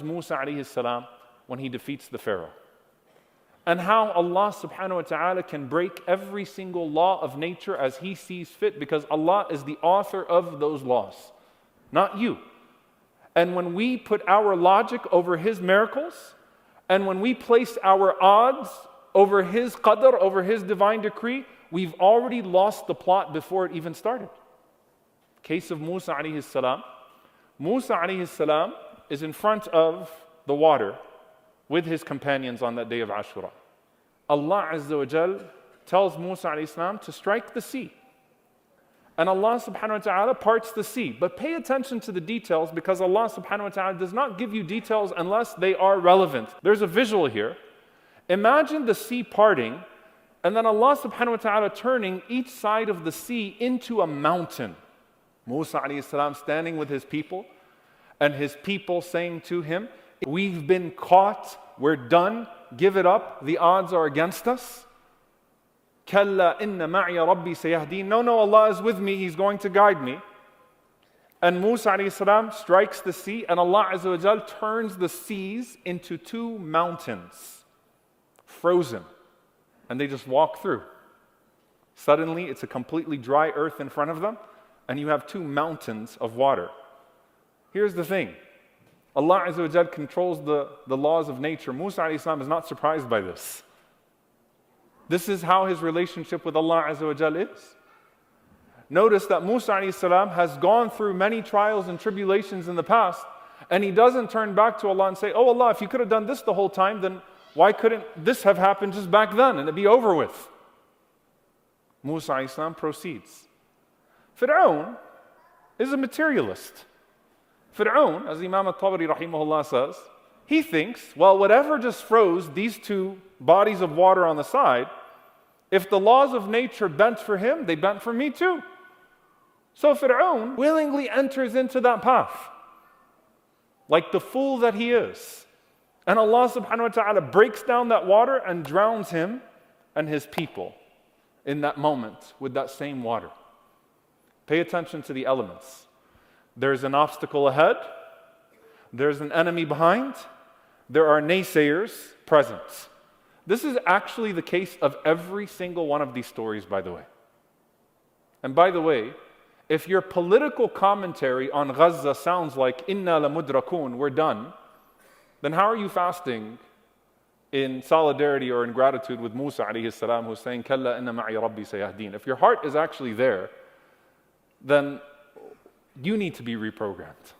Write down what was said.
Moosa alayhi salam when he defeats the Pharaoh. And how Allah subhanahu wa ta'ala can break every single law of nature as He sees fit, because Allah is the author of those laws, not you. And when we put our logic over His miracles, and when we place our odds over His qadr, over His divine decree, we've already lost the plot before it even started. Case of Moosa alayhi salam. Moosa alayhi salam is in front of the water with his companions on that day of Ashura. Allah Azza wa Jal tells Moosa alayhi salam to strike the sea. And Allah subhanahu wa ta'ala parts the sea. But pay attention to the details, because Allah subhanahu wa ta'ala does not give you details unless they are relevant. There's a visual here. Imagine the sea parting, and then Allah subhanahu wa ta'ala turning each side of the sea into a mountain. Moosa alayhi salam standing with his people, and his people saying to him, "We've been caught, we're done, give it up, the odds are against us." Kalla inna ma'iya rabbi sayahdeen. No, Allah is with me, He's going to guide me. And Moosa alayhi salam strikes the sea, and Allah Azza wa Jal turns the seas into two mountains, frozen, and they just walk through. Suddenly, it's a completely dry earth in front of them, and you have two mountains of water. Here's the thing. Allah Azza wa Jal controls the laws of nature. Moosa alayhi salam is not surprised by this. This is how his relationship with Allah Azza wa Jal is. Notice that Moosa alayhi salam has gone through many trials and tribulations in the past, and he doesn't turn back to Allah and say, "Oh Allah, if you could have done this the whole time, then why couldn't this have happened just back then and it'd be over with?" Moosa alayhi salam proceeds. Fir'aun is a materialist. Fir'aun, as Imam al-Tabari rahimahullah says, he thinks, well, whatever just froze these two bodies of water on the side, if the laws of nature bent for him, they bent for me too. So Fir'aun willingly enters into that path, like the fool that he is. And Allah subhanahu wa ta'ala breaks down that water and drowns him and his people in that moment with that same water. Pay attention to the elements. There's an obstacle ahead. There's an enemy behind. There are naysayers present. This is actually the case of every single one of these stories, by the way. And by the way, if your political commentary on Gaza sounds like "Inna lamudrakun," we're done, then how are you fasting in solidarity or in gratitude with Moosa alayhi salam, who's saying, "Kalla inna ma'i rabbi sayahdeen"? If your heart is actually there, then you need to be reprogrammed.